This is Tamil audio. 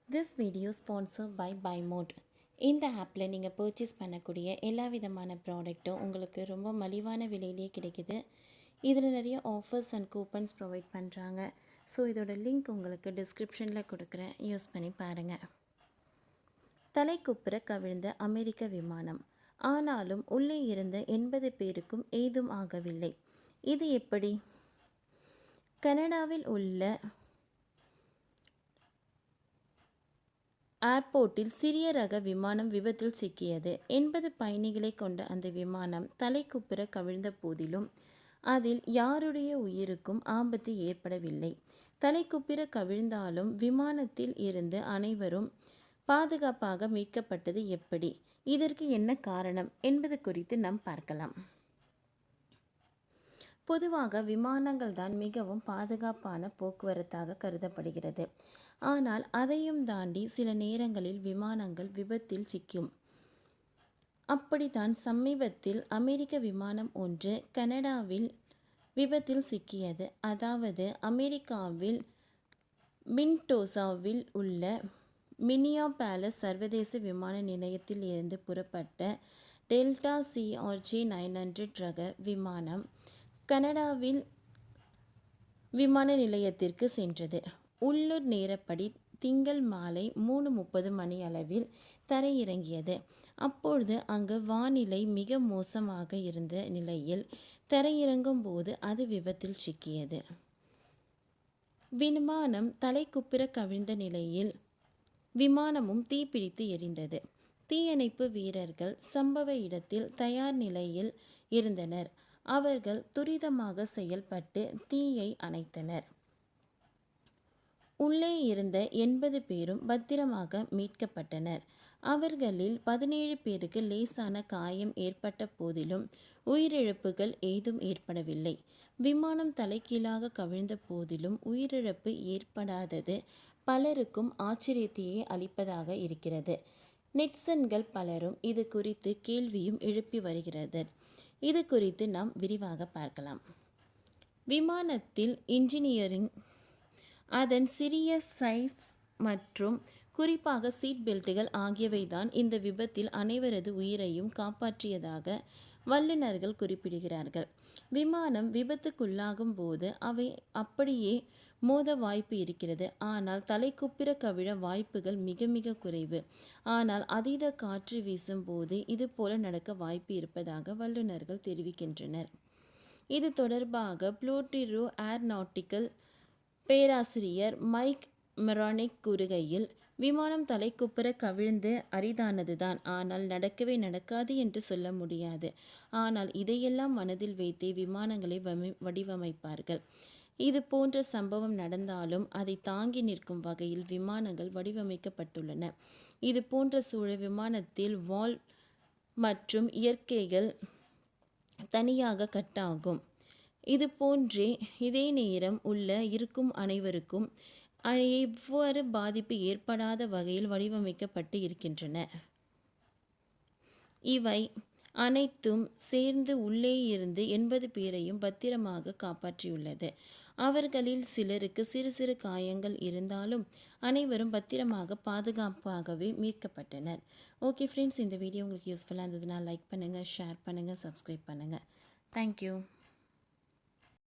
This video sponsored by BuyMode. இந்த ஆப்பில் நீங்கள் பர்ச்சேஸ் பண்ணக்கூடிய எல்லா விதமான ப்ராடக்ட்டும் உங்களுக்கு ரொம்ப மலிவான விலையிலே கிடைக்குது. இதில் நிறைய ஆஃபர்ஸ் அண்ட் கூப்பன்ஸ் ப்ரொவைட் பண்ணுறாங்க. ஸோ இதோட லிங்க் உங்களுக்கு டிஸ்கிரிப்ஷனில் கொடுக்குறேன், யூஸ் பண்ணி பாருங்கள். தலைக்குப்புற கவிழ்ந்த அமெரிக்க விமானம். ஆனாலும் உள்ளே இருந்த 80 பேருக்கும் ஏதும் ஆகவில்லை. இது எப்படி? கனடாவில் உள்ள ஏர்போர்ட்டில் சிறிய ரக விமானம் விபத்தில் சிக்கியது. 80 பயணிகளை கொண்ட அந்த விமானம் தலைக்குப்புற கவிழ்ந்த போதிலும் அதில் யாருடைய உயிருக்கும் ஆபத்து ஏற்படவில்லை. தலைக்குப்புற கவிழ்ந்தாலும் விமானத்தில் இருந்து அனைவரும் பாதுகாப்பாக மீட்கப்பட்டது எப்படி? இதற்கு என்ன காரணம் என்பது குறித்து நாம் பார்க்கலாம். பொதுவாக விமானங்கள் தான் மிகவும் பாதுகாப்பான போக்குவரத்தாக கருதப்படுகிறது. ஆனால் அதையும் தாண்டி சில நேரங்களில் விமானங்கள் விபத்தில் சிக்கும். அப்படித்தான் சமீபத்தில் அமெரிக்க விமானம் ஒன்று கனடாவில் விபத்தில் சிக்கியது. அதாவது அமெரிக்காவில் மின்டோசாவில் உள்ள மினியாபாலிஸ் சர்வதேச விமான நிலையத்தில் இருந்து புறப்பட்ட டெல்டா CRJ 900 ரக விமானம் கனடாவில் விமான நிலையத்திற்கு சென்றது. உள்ளூர் நேரப்படி திங்கள் மாலை 3:30 மணி அளவில் தரையிறங்கியது. அப்பொழுது அங்கு வானிலை மிக மோசமாக இருந்த நிலையில் தரையிறங்கும் போது அது விபத்தில் சிக்கியது. விமானம் தலைக்குப்புற கவிழ்ந்த நிலையில் விமானமும் தீப்பிடித்து எரிந்தது. தீயணைப்பு வீரர்கள் சம்பவ இடத்தில் தயார் நிலையில் இருந்தனர். அவர்கள் துரிதமாக செயல்பட்டு தீயை அணைத்தனர். உள்ளே இருந்த 80 பேரும் பத்திரமாக மீட்கப்பட்டனர். அவர்களில் 17 பேருக்கு லேசான காயம் ஏற்பட்ட போதிலும் உயிரிழப்புகள் ஏதும் ஏற்படவில்லை. விமானம் தலைகீழாக கவிழ்ந்த போதிலும் உயிரிழப்பு ஏற்படாதது பலருக்கும் ஆச்சரியத்தையே அளிப்பதாக இருக்கிறது. நெட்சன்கள் பலரும் இது குறித்து கேள்வியும் எழுப்பி வருகிறது. இது குறித்து நாம் விரிவாக பார்க்கலாம். விமானத்தில் இன்ஜினியரிங், அதன் சிறிய சைஸ் மற்றும் குறிப்பாக சீட் பெல்ட்டுகள் ஆகியவைதான் இந்த விபத்தில் அனைவரது உயிரையும் காப்பாற்றியதாக வல்லுநர்கள் குறிப்பிடுகிறார்கள். விமானம் விபத்துக்குள்ளாகும் போது அவை அப்படியே மோத வாய்ப்பு இருக்கிறது. ஆனால் தலைக்குப்புற கவிழ வாய்ப்புகள் மிக மிக குறைவு. ஆனால் அதீத காற்று வீசும் போது இது போல நடக்க வாய்ப்பு இருப்பதாக வல்லுநர்கள் தெரிவிக்கின்றனர். இது தொடர்பாக புளோட்டிரோ ஏர்நாட்டிக்கல் பேராசிரியர் மைக் மெரானிக் கூறுகையில், விமானம் தலைக்குப்புற கவிழ்ந்து அரிதானதுதான், ஆனால் நடக்கவே நடக்காது என்று சொல்ல முடியாது. ஆனால் இதையெல்லாம் மனதில் வைத்தே விமானங்களை வடிவமைப்பார்கள். இது போன்ற சம்பவம் நடந்தாலும் அதை தாங்கி நிற்கும் வகையில் விமானங்கள் வடிவமைக்கப்பட்டுள்ளன. இது போன்ற சூழல் விமானத்தில் வால்வ் மற்றும் இயற்கைகள் தனியாக கட்டாகும். இது போன்றே இதே நேரம் உள்ள இருக்கும் அனைவருக்கும் எவ்வாறு பாதிப்பு ஏற்படாத வகையில் வடிவமைக்கப்பட்டு இருக்கின்றன. இவை அனைத்தும் சேர்ந்து உள்ளே இருந்து 80 பேரையும் பத்திரமாக காப்பாற்றியுள்ளது. அவர்களில் சிலருக்கு சிறு சிறு காயங்கள் இருந்தாலும் அனைவரும் பத்திரமாக பாதுகாப்பாகவே மீட்கப்பட்டனர். ஓகே ஃப்ரெண்ட்ஸ், இந்த வீடியோ உங்களுக்கு யூஸ்ஃபுல்லாக இருந்ததுன்னா லைக் பண்ணுங்கள், ஷேர் பண்ணுங்கள், சப்ஸ்கிரைப் பண்ணுங்கள். தேங்க்யூ.